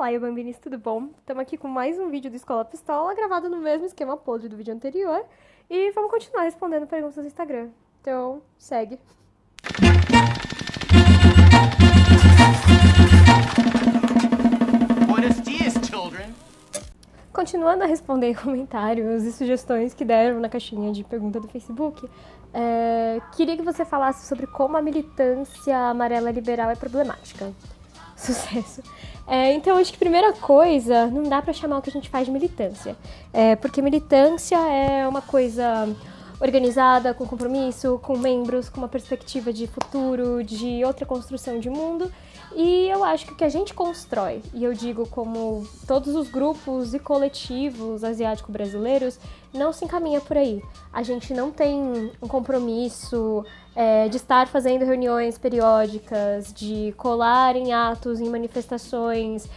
Olá, Bambinis, tudo bom? Estamos aqui com mais um vídeo do Escola Pistola, gravado no mesmo esquema podre do vídeo anterior. E vamos continuar respondendo perguntas no Instagram. Então, segue. Buenos dias, children. Continuando a responder comentários e sugestões que deram na caixinha de pergunta do Facebook, queria que você falasse sobre como a militância amarela liberal é problemática. Sucesso. Então, acho que primeira coisa, não dá pra chamar o que a gente faz de militância. Porque militância é uma coisa organizada, com compromisso, com membros, com uma perspectiva de futuro, de outra construção de mundo. E eu acho que o que a gente constrói, e eu digo como todos os grupos e coletivos asiático-brasileiros, não se encaminha por aí. A gente não tem um compromisso de estar fazendo reuniões periódicas, de colar em atos, em manifestações,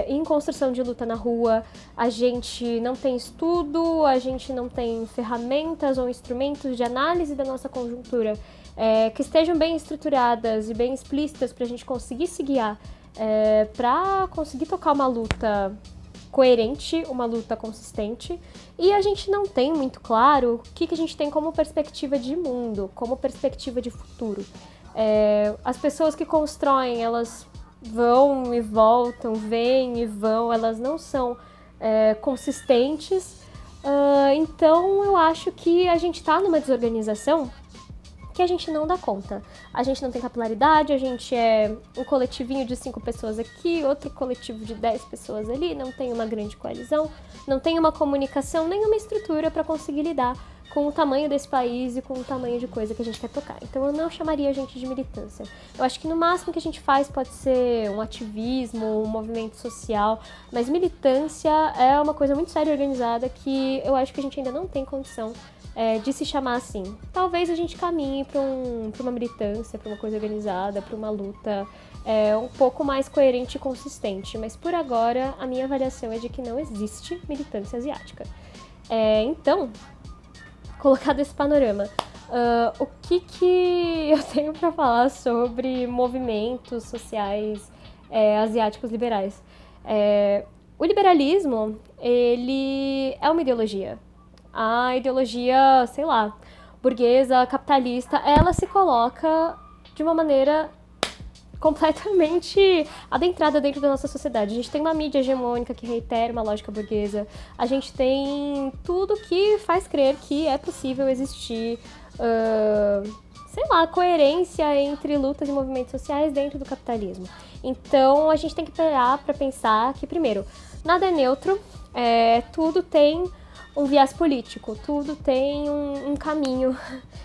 em construção de luta na rua. A gente não tem estudo, a gente não tem ferramentas ou instrumentos de análise da nossa conjuntura que estejam bem estruturadas e bem explícitas para a gente conseguir se guiar, para conseguir tocar uma luta coerente, uma luta consistente. E a gente não tem muito claro o que a gente tem como perspectiva de mundo, como perspectiva de futuro. As pessoas que constroem, elas vão e voltam, vêm e vão, elas não são consistentes. Então eu acho que a gente está numa desorganização que a gente não dá conta. A gente não tem capilaridade, a gente é um coletivinho de 5 pessoas aqui, outro coletivo de 10 pessoas ali, não tem uma grande coalizão, não tem uma comunicação, nem uma estrutura para conseguir lidar com o tamanho desse país e com o tamanho de coisa que a gente quer tocar. Então eu não chamaria a gente de militância. Eu acho que no máximo que a gente faz pode ser um ativismo, um movimento social, mas militância é uma coisa muito séria e organizada que eu acho que a gente ainda não tem condição de se chamar assim. Talvez a gente caminhe para uma militância, para uma coisa organizada, para uma luta um pouco mais coerente e consistente, mas por agora a minha avaliação é de que não existe militância asiática. Então, colocado esse panorama, o que eu tenho para falar sobre movimentos sociais asiáticos liberais? O liberalismo, ele é uma ideologia. A ideologia, sei lá, burguesa, capitalista, ela se coloca de uma maneira completamente adentrada dentro da nossa sociedade. A gente tem uma mídia hegemônica que reitera uma lógica burguesa, a gente tem tudo que faz crer que é possível existir, sei lá, coerência entre lutas e movimentos sociais dentro do capitalismo. Então a gente tem que parar para pensar que, primeiro, nada é neutro, tudo tem um viés político, tudo tem um caminho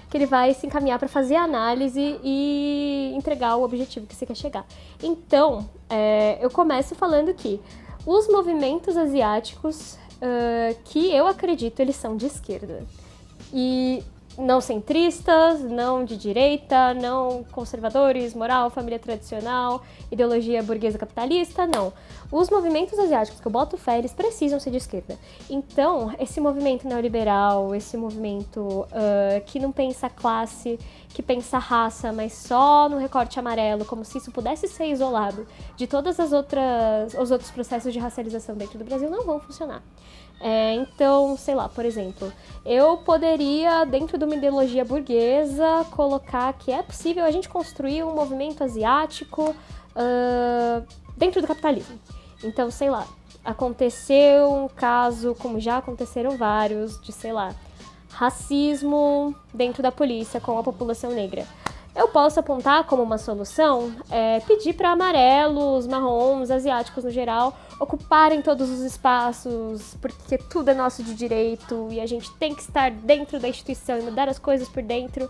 que ele vai se encaminhar para fazer a análise e entregar o objetivo que você quer chegar. Então, eu começo falando que os movimentos asiáticos, que eu acredito, eles são de esquerda. E não centristas, não de direita, não conservadores, moral, família tradicional, ideologia burguesa capitalista, não. Os movimentos asiáticos que eu boto fé, eles precisam ser de esquerda. Então, esse movimento neoliberal, esse movimento que não pensa classe, que pensa raça, mas só no recorte amarelo, como se isso pudesse ser isolado de todas os outros processos de racialização dentro do Brasil, não vão funcionar. Então, sei lá, por exemplo, eu poderia, dentro de uma ideologia burguesa, colocar que é possível a gente construir um movimento asiático dentro do capitalismo. Então, sei lá, aconteceu um caso, como já aconteceram vários, de, sei lá, racismo dentro da polícia com a população negra. Eu posso apontar como uma solução pedir para amarelos, marrons, asiáticos no geral, ocuparem todos os espaços, porque tudo é nosso de direito e a gente tem que estar dentro da instituição e mudar as coisas por dentro,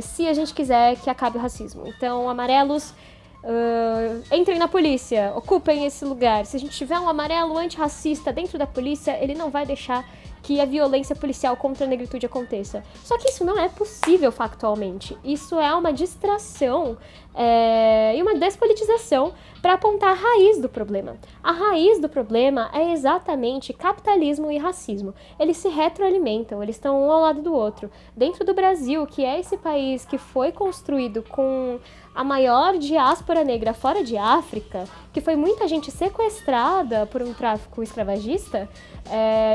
se a gente quiser que acabe o racismo. Então, amarelos, entrem na polícia, ocupem esse lugar. Se a gente tiver um amarelo antirracista dentro da polícia, ele não vai deixar que a violência policial contra a negritude aconteça. Só que isso não é possível factualmente. Isso é uma distração e uma despolitização para apontar a raiz do problema. A raiz do problema é exatamente capitalismo e racismo. Eles se retroalimentam, eles estão um ao lado do outro. Dentro do Brasil, que é esse país que foi construído com a maior diáspora negra fora de África, que foi muita gente sequestrada por um tráfico escravagista,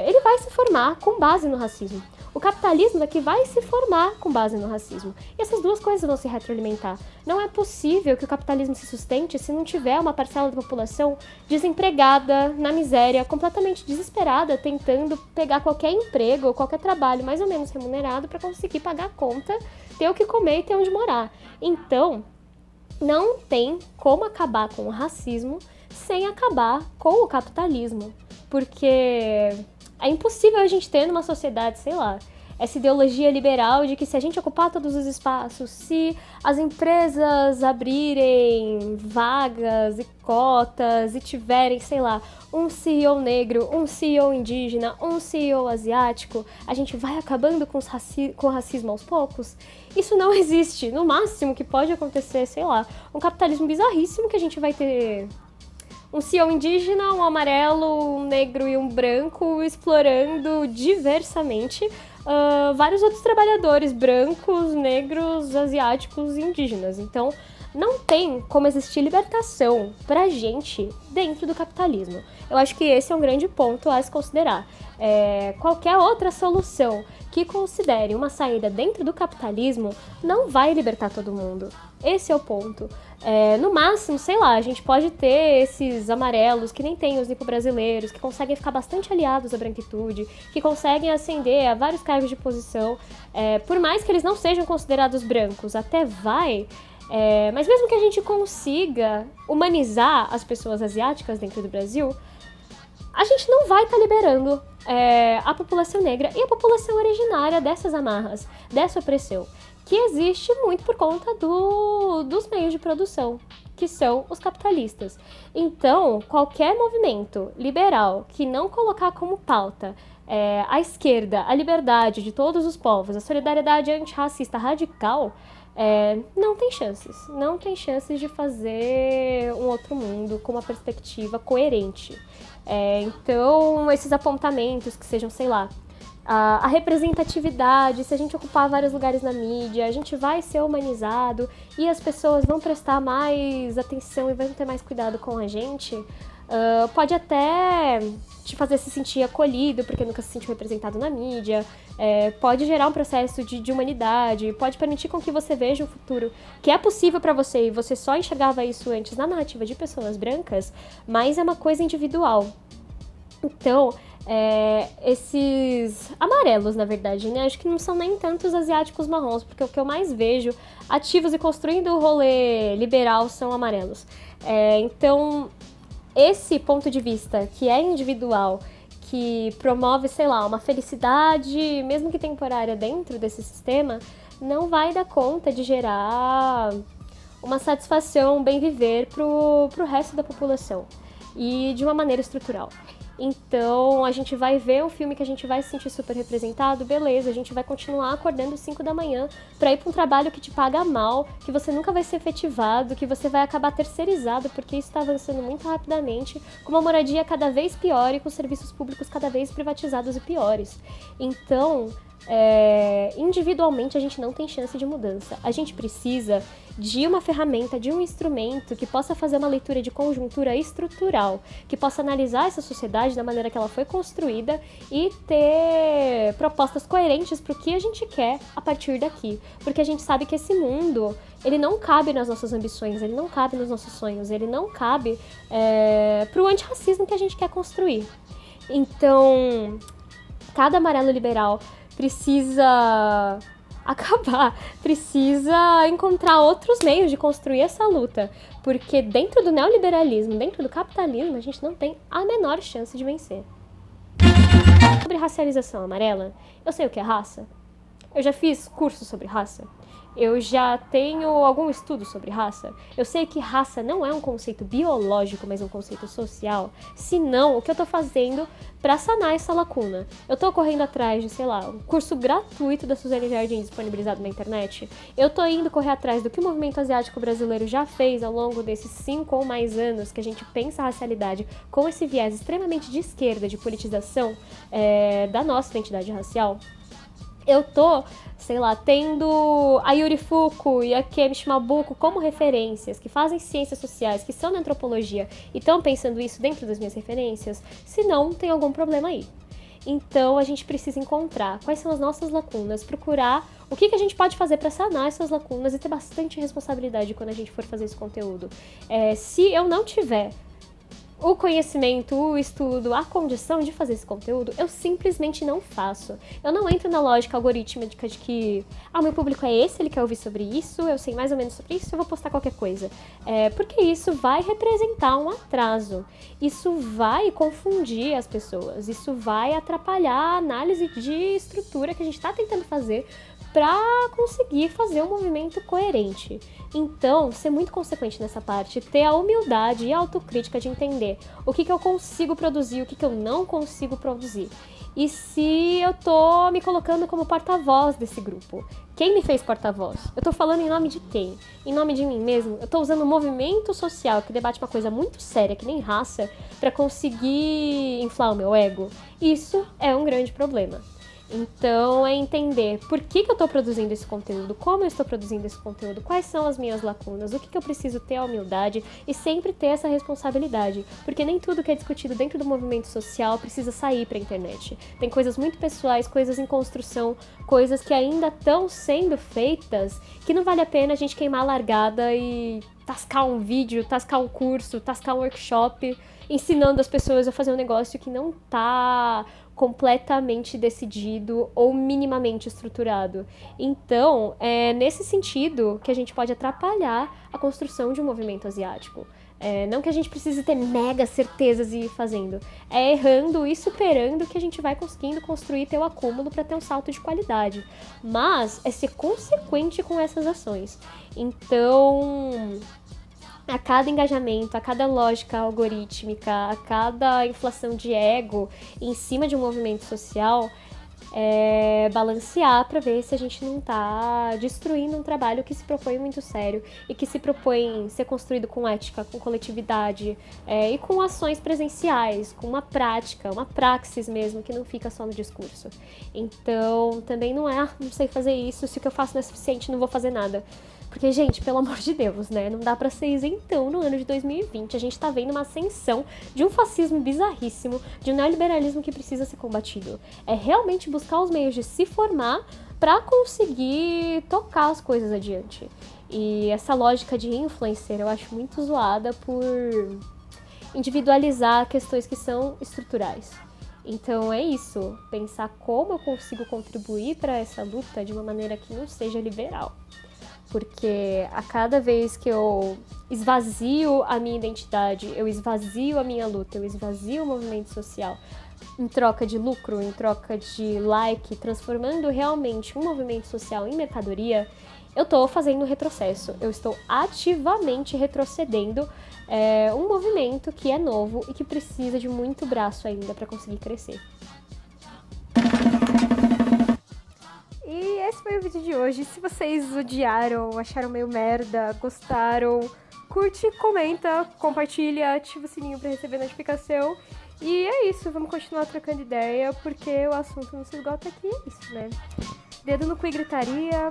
ele vai se formar com base no racismo. O capitalismo daqui vai se formar com base no racismo. E essas duas coisas vão se retroalimentar. Não é possível que o capitalismo se sustente se não tiver uma parcela da população desempregada, na miséria, completamente desesperada, tentando pegar qualquer emprego ou qualquer trabalho mais ou menos remunerado para conseguir pagar a conta, ter o que comer e ter onde morar. Então, não tem como acabar com o racismo sem acabar com o capitalismo. Porque é impossível a gente ter numa sociedade, sei lá, essa ideologia liberal de que se a gente ocupar todos os espaços, se as empresas abrirem vagas e cotas e tiverem, sei lá, um CEO negro, um CEO indígena, um CEO asiático, a gente vai acabando com o racismo aos poucos? Isso não existe. No máximo que pode acontecer, sei lá, um capitalismo bizarríssimo que a gente vai ter um CEO indígena, um amarelo, um negro e um branco explorando diversamente vários outros trabalhadores brancos, negros, asiáticos e indígenas. Então, não tem como existir libertação pra gente dentro do capitalismo. Eu acho que esse é um grande ponto a se considerar. Qualquer outra solução que considere uma saída dentro do capitalismo não vai libertar todo mundo. Esse é o ponto. No máximo, sei lá, a gente pode ter esses amarelos que nem tem os nipo-brasileiros, que conseguem ficar bastante aliados à branquitude, que conseguem ascender a vários cargos de posição, por mais que eles não sejam considerados brancos, até vai. Mas mesmo que a gente consiga humanizar as pessoas asiáticas dentro do Brasil, a gente não vai estar liberando a população negra e a população originária dessas amarras, dessa opressão, que existe muito por conta dos meios de produção, que são os capitalistas. Então, qualquer movimento liberal que não colocar como pauta a esquerda, a liberdade de todos os povos, a solidariedade antirracista radical, não tem chances. Não tem chances de fazer um outro mundo com uma perspectiva coerente. Então, esses apontamentos que sejam, sei lá, a representatividade, se a gente ocupar vários lugares na mídia, a gente vai ser humanizado e as pessoas vão prestar mais atenção e vão ter mais cuidado com a gente, pode até te fazer se sentir acolhido porque nunca se sentiu representado na mídia, pode gerar um processo de humanidade, pode permitir com que você veja um futuro que é possível para você e você só enxergava isso antes na narrativa de pessoas brancas, mas é uma coisa individual. Então, esses amarelos, na verdade, né? Acho que não são nem tantos asiáticos marrons, porque o que eu mais vejo ativos e construindo o rolê liberal são amarelos. Então, esse ponto de vista que é individual, que promove, sei lá, uma felicidade, mesmo que temporária, dentro desse sistema, não vai dar conta de gerar uma satisfação, um bem viver pro resto da população e de uma maneira estrutural. Então, a gente vai ver um filme que a gente vai se sentir super representado, beleza, a gente vai continuar acordando às 5 da manhã pra ir pra um trabalho que te paga mal, que você nunca vai ser efetivado, que você vai acabar terceirizado, porque isso tá avançando muito rapidamente, com uma moradia cada vez pior e com serviços públicos cada vez privatizados e piores. Então, individualmente a gente não tem chance de mudança. A gente precisa de uma ferramenta, de um instrumento que possa fazer uma leitura de conjuntura estrutural, que possa analisar essa sociedade da maneira que ela foi construída e ter propostas coerentes para o que a gente quer a partir daqui. Porque a gente sabe que esse mundo, ele não cabe nas nossas ambições, ele não cabe nos nossos sonhos, ele não cabe para o antirracismo que a gente quer construir. Então, cada amarelo liberal precisa acabar, precisa encontrar outros meios de construir essa luta, porque dentro do neoliberalismo, dentro do capitalismo, a gente não tem a menor chance de vencer. Sobre racialização amarela, eu sei o que é raça, eu já fiz curso sobre raça, Eu já tenho algum estudo sobre raça? Eu sei que raça não é um conceito biológico, mas um conceito social. Se não, o que eu tô fazendo para sanar essa lacuna? Eu tô correndo atrás de, sei lá, um curso gratuito da Suzane Jardim disponibilizado na internet. Eu tô indo correr atrás do que o movimento asiático brasileiro já fez ao longo desses 5 ou mais anos que a gente pensa a racialidade com esse viés extremamente de esquerda, de politização da nossa identidade racial. Eu tô, sei lá, tendo a Yuri Fuku e a Kemi Shimabuko como referências, que fazem ciências sociais, que são da antropologia, e estão pensando isso dentro das minhas referências, se não, tem algum problema aí. Então, a gente precisa encontrar quais são as nossas lacunas, procurar o que a gente pode fazer para sanar essas lacunas e ter bastante responsabilidade quando a gente for fazer esse conteúdo. Se eu não tiver o conhecimento, o estudo, a condição de fazer esse conteúdo, eu simplesmente não faço. Eu não entro na lógica algorítmica de que o meu público é esse, ele quer ouvir sobre isso, eu sei mais ou menos sobre isso, eu vou postar qualquer coisa. Porque isso vai representar um atraso. Isso vai confundir as pessoas, isso vai atrapalhar a análise de estrutura que a gente está tentando fazer para conseguir fazer um movimento coerente. Então, ser muito consequente nessa parte, ter a humildade e a autocrítica de entender o que eu consigo produzir, o que eu não consigo produzir. E se eu tô me colocando como porta-voz desse grupo. Quem me fez porta-voz? Eu tô falando em nome de quem? Em nome de mim mesmo? Eu tô usando um movimento social que debate uma coisa muito séria, que nem raça, para conseguir inflar o meu ego? Isso é um grande problema. Então, é entender por que eu estou produzindo esse conteúdo, como eu estou produzindo esse conteúdo, quais são as minhas lacunas, o que eu preciso ter a humildade e sempre ter essa responsabilidade. Porque nem tudo que é discutido dentro do movimento social precisa sair para a internet. Tem coisas muito pessoais, coisas em construção, coisas que ainda estão sendo feitas, que não vale a pena a gente queimar a largada e tascar um vídeo, tascar um curso, tascar um workshop, ensinando as pessoas a fazer um negócio que não tá completamente decidido ou minimamente estruturado. Então, é nesse sentido que a gente pode atrapalhar a construção de um movimento asiático. Não que a gente precise ter mega certezas e ir fazendo. É errando e superando que a gente vai conseguindo construir teu acúmulo para ter um salto de qualidade. Mas é ser consequente com essas ações. Então, a cada engajamento, a cada lógica algorítmica, a cada inflação de ego em cima de um movimento social, balancear para ver se a gente não está destruindo um trabalho que se propõe muito sério e que se propõe ser construído com ética, com coletividade e com ações presenciais, com uma prática, uma praxis mesmo, que não fica só no discurso. Então, também não não sei fazer isso, se o que eu faço não é suficiente, não vou fazer nada. Porque, gente, pelo amor de Deus, né? Não dá pra ser isentão no ano de 2020. A gente tá vendo uma ascensão de um fascismo bizarríssimo, de um neoliberalismo que precisa ser combatido. É realmente buscar os meios de se formar pra conseguir tocar as coisas adiante. E essa lógica de influencer eu acho muito zoada por individualizar questões que são estruturais. Então é isso, pensar como eu consigo contribuir para essa luta de uma maneira que não seja liberal. Porque a cada vez que eu esvazio a minha identidade, eu esvazio a minha luta, eu esvazio o movimento social em troca de lucro, em troca de like, transformando realmente um movimento social em mercadoria, eu estou fazendo retrocesso. Eu estou ativamente retrocedendo um movimento que é novo e que precisa de muito braço ainda para conseguir crescer. E esse foi o vídeo de hoje. Se vocês odiaram, acharam meio merda, gostaram, curte, comenta, compartilha, ativa o sininho pra receber notificação. E é isso, vamos continuar trocando ideia, porque o assunto não se esgota aqui, é isso, né? Dedo no cu e gritaria,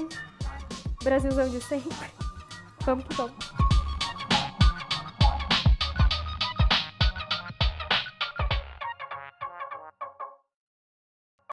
Brasilzão de sempre. Vamos que vamos.